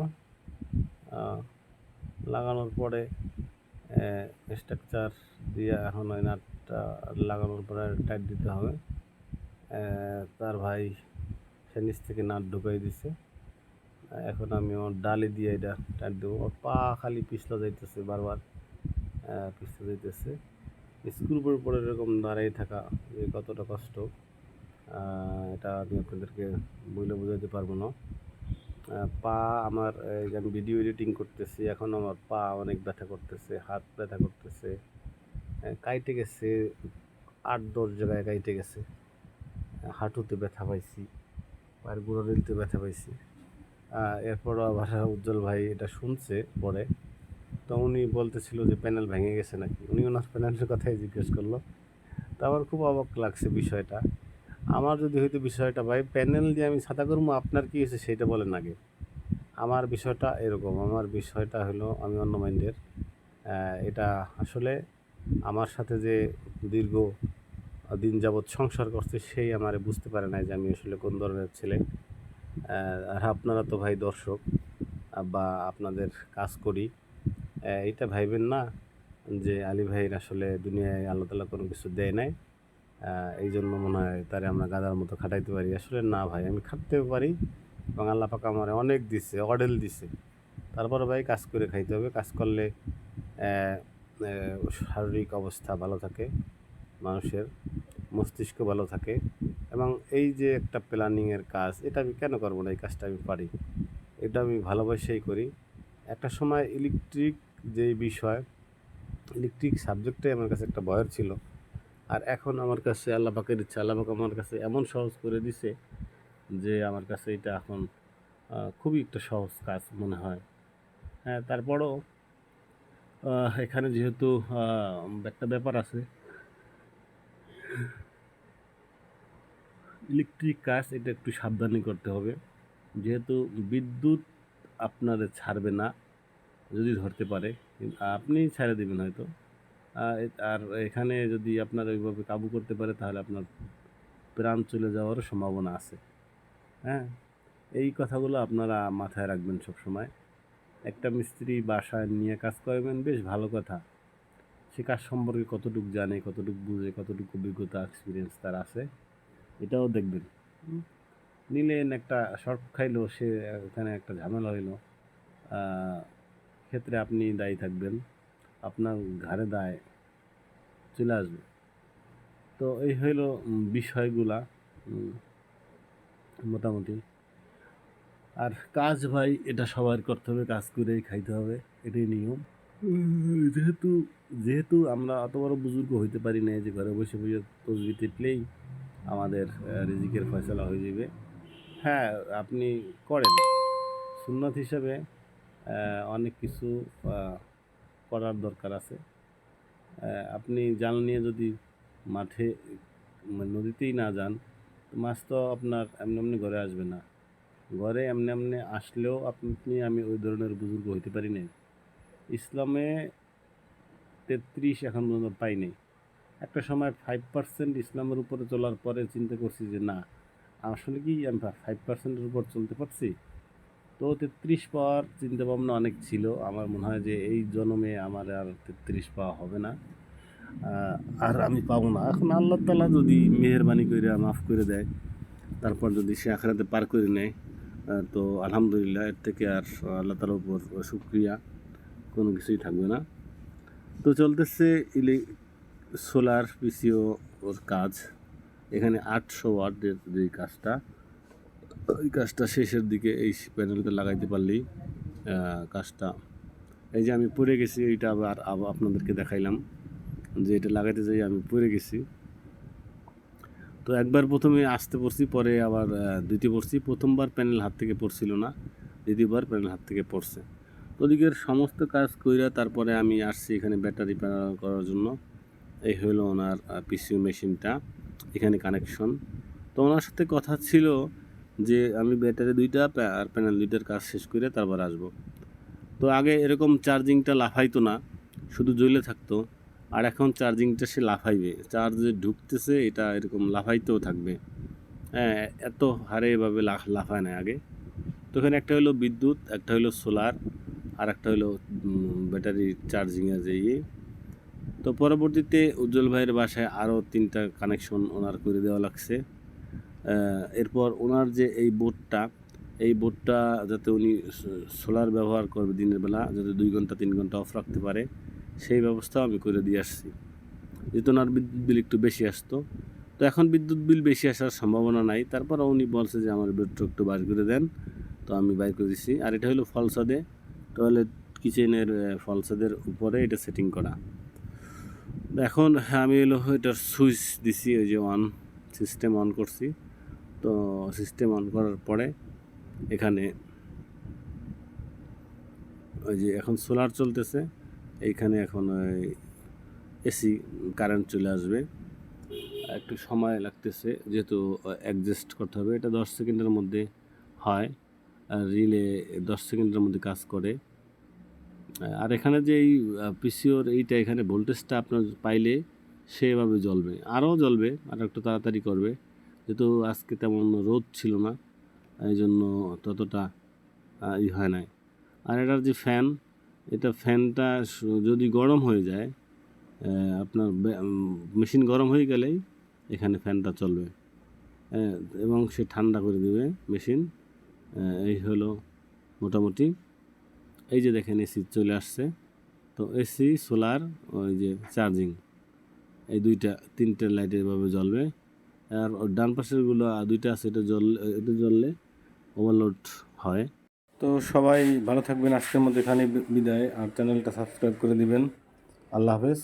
লাগানোর পরে স্ট্রাকচার দিয়ে এখন ওই নাটটা লাগানোর পরে টাইট দিতে হবে। তার ভাই সে নিচ থেকে নাট ঢুকাই দিছে। এখন আমি ওর ডালি দিয়ে এটা টাইট দেবো। ওর পা খালি পিছলা যাইতেছে, বারবার পিছলা যাইতেছে। স্ক্রুপের উপরে এরকম দাঁড়িয়ে থাকা যে কতটা কষ্ট, এটা আমি আপনাদেরকে বলে বোঝাতে পারবো না। পা আমার, এই যে আমি ভিডিও এডিটিং করতেছি, এখন আমার পা অনেক ব্যথা করতেছে, হাত ব্যথা করতেছে, কাইটে গেছে, 8-10 জায়গায় কাইটে গেছে। হাঁটুতে ব্যথা পাইছি, পায়ের গোড়া রেলতে ব্যথা পাইছি। এরপরও আবার উজ্জ্বল ভাই এটা শুনছে পরে, তো উনি বলতেছিল যে প্যানেল ভেঙে গেছে নাকি, উনি ওনার প্যানেলের কথাই জিজ্ঞেস করলো। তো আমার খুব অবাক লাগছে বিষয়টা। আমার যদি হয়তো বিষয়টা ভাই প্যানেল দিয়ে আমি ছাতা করবো, আপনার কী হয়েছে সেইটা বলেন আগে। আমার বিষয়টা এরকম, আমার বিষয়টা হলো আমি অন্য মাইন্ডের। এটা আসলে আমার সাথে যে দীর্ঘ দিন যাবৎ সংসার করছে সেই আমারে বুঝতে পারে না যে আমি আসলে কোন ধরনের ছেলে। আর আপনারা তো ভাই দর্শক, বা আপনাদের কাজ করি, এইটা ভাইবেন না যে আলী ভাইয়ের আসলে দুনিয়ায় আল্লাহ তাআলা কোনো কিছু দেয় নাই, এই জন্য মনে হয় তারে আমরা গাধার মতো খাটাইতে পারি। আসলে না ভাই, আমি খাটতেও পারি এবং আল্লাহ পাক আমারে অনেক দিছে, অডেল দিছে। তারপরে ভাই কাজ করে খাইতে হবে। কাজ করলে শারীরিক অবস্থা ভালো থাকে মানুষের, মস্তিষ্ক ভালো থাকে, এবং এই যে একটা প্ল্যানিংয়ের কাজ, এটা আমি কেন করবো না? এই কাজটা আমি পারি, এটা আমি ভালোবাসেই করি। একটা সময় ইলেকট্রিক যেই বিষয়, ইলেকট্রিক সাবজেক্টটাই আমার কাছে একটা ভয়ের ছিল। আর এখন আমার কাছে আল্লাহ পাকের ইচ্ছা, আল্লাহ পাক আমার কাছে এমন সহজ করে দিছে যে আমার কাছে এটা এখন খুবই একটা সহজ কাজ মনে হয়। হ্যাঁ, তারপরও এখানে যেহেতু একটা ব্যাপার আছে, ইলেকট্রিক কাজ, এটা একটু সাবধানে করতে হবে। যেহেতু বিদ্যুৎ আপনারে ছাড়বে না, যদি ধরতে পারে আপনি ছেড়ে দেবেন হয়তো। আর এখানে যদি আপনার ওইভাবে কাবু করতে পারে তাহলে আপনার প্রাণ চলে যাওয়ারও সম্ভাবনা আছে। হ্যাঁ, এই কথাগুলো আপনারা মাথায় রাখবেন সব সময়। একটা মিস্ত্রি বাসায় নিয়ে কাজ করবেন, বেশ ভালো কথা। সে কাজ সম্পর্কে কতটুকু জানে, কতটুকু বুঝে, কতটুকু অভিজ্ঞতা এক্সপিরিয়েন্স তার আছে, এটাও দেখবেন। নিলেন, একটা শর্ট খাইলো, সে এখানে একটা ঝামেলা হইলো, ক্ষেত্রে আপনি দায়ী থাকবেন, আপনার ঘাড়ে দায় চলে আসবে। তো এই হইলো বিষয়গুলা মোটামুটি। আর কাজ ভাই এটা সবার করতে হবে, কাজ করেই খাইতে হবে, এটাই নিয়ম। যেহেতু যেহেতু আমরা অত বড় বুজুর্গ হইতে পারি না যে ঘরে বসে বসে তসবি টিপলেই আমাদের রিজিকের ফয়সালা হয়ে যাবে। হ্যাঁ, আপনি করেন, সুন্নাত হিসাবে অনেক কিছু করার দরকার আছে। আপনি জাল নিয়ে যদি মাঠে নদীতেই না যান, মাছ তো আপনার এমনি এমনি ঘরে আসবে না। ঘরে এমনি এমনি আসলেও আমি ওই ধরনের বুজুর্গ হইতে পারি নাই। ইসলামে 33 এখন পর্যন্ত পাই নাই। একটা সময় 5% ইসলামের উপরে চলার পরে চিন্তা করছি যে না, আসলে কি আমি 5%-এর উপর চলতে পারছি। তো 33 পাওয়ার চিন্তা ভাবনা অনেক ছিল। আমার মনে হয় যে এই জন্মে আমার আর 33 পাওয়া হবে না, আর আমি পাবো না। এখন আল্লাহ তাআলা যদি মেহেরবানি করে মাফ করে দেয়, তারপর যদি সে আখিরাতে পার করে নেয়, তো আলহামদুলিল্লাহ, এর থেকে আর আল্লাহ তাআলার উপর শুকরিয়া কোনো কিছুই থাকবে না। তো চলতেছে সোলার পিসিও ওর কাজ। এখানে 800 ওয়াটের যে কাজটা, ওই কাজটা শেষের দিকে। এই প্যানেলটা লাগাইতে পারলেই কাজটা, এই যে আমি পড়ে গেছি, এইটা আবার আপনাদেরকে দেখাইলাম যে এটা লাগাইতে যাই আমি পড়ে গেছি। তো একবার প্রথমে আসতে পড়ছি, পরে আবার দ্বিতীয় পড়ছি। প্রথমবার প্যানেল হাত থেকে পড়ছিল না, দ্বিতীয়বার প্যানেল হাত থেকে পড়ছে। ওদিকের সমস্ত কাজ কইরা তারপরে আমি আসছি এখানে ব্যাটারি প্যানেল করার জন্য। এই হলো ওনার পিসিও মেশিনটা, এখানে কানেকশন। তো ওনার সাথে কথা ছিল যে আমি ব্যাটারি 2টা আর প্যানেল 2টার কাজ শেষ করে তারপর আসবো। তো আগে এরকম চার্জিংটা লাফাইতো না, শুধু জ্বলে থাকতো। আর এখন চার্জিংটা সে লাফাইবে, চার্জে ঢুকতেছে, এটা এরকম লাফাইতেও থাকবে। হ্যাঁ, এত হারে এভাবে লাফায় না আগে। তো এখানে একটা হলো বিদ্যুৎ, একটা হলো সোলার। আর একটা হলো ব্যাটারি চার্জিংয়ের যে ইয়ে। তো পরবর্তীতে উজ্জ্বল ভাইয়ের বাসায় আরও 3টা কানেকশন ওনার করে দেওয়া লাগছে। এরপর ওনার যে এই বোর্ডটা যাতে উনি সোলার ব্যবহার করবে দিনের বেলা, যাতে 2 ঘন্টা 3 ঘন্টা অফ রাখতে পারে, সেই ব্যবস্থাও আমি করে দিয়ে আসছি। যেহেতু ওনার বিদ্যুৎ বিল একটু বেশি আসতো, তো এখন বিদ্যুৎ বিল বেশি আসার সম্ভাবনা নাই। তারপরে উনি বলছে যে আমার বেডটা একটু বার করে দেন, তো আমি বাইর করে দিচ্ছি। আর এটা হলো ফলসাদে, টয়লেট কিচেনের ফলসাদের উপরে এটা সেটিং করা। এখন আমি হলো এটার সুইচ দিছি, ওই যে অন সিস্টেম অন করছি। তো সিস্টেম অন করার পরে এখানে ওই যে এখন সোলার চলতেছে, এইখানে এখন ওই এসি কারেন্ট চলে আসবে। একটু সময় লাগতেছে, যেহেতু অ্যাডজাস্ট করতে হবে। এটা 10 সেকেন্ডের মধ্যে হয়, আর রিলে 10 সেকেন্ডের মধ্যে কাজ করে। আর এখানে যে এই পিসিওর এইটা, এখানে ভোল্টেজটা আপনার পাইলে সেভাবে জ্বলবে, আরও জ্বলবে, আর একটু তাড়াতাড়ি করবে। যেহেতু আজকে তেমন রোদ ছিল না, এই জন্য ততটা হয় নাই। আর এটার যে ফ্যান, এটা ফ্যানটা যদি গরম হয়ে যায়, আপনার মেশিন গরম হয়ে গেলেই এখানে ফ্যানটা চলবে, এবং সে ঠান্ডা করে দেবে মেশিন। এই হলো মোটামুটি। এই যে দেখেন এসি চলে আসছে। তো এসি, সোলার, ওই যে চার্জিং, এই 3টে লাইট এভাবে জ্বলবে। আর ডান পাশেরগুলো 2টা আছে, এটা জ্বললে ওভারলোড হয়। তো সবাই ভালো থাকবেন, আজকের মধ্যে এখানে বিদায়। আর চ্যানেলটা সাবস্ক্রাইব করে দিবেন। আল্লাহ হাফেজ।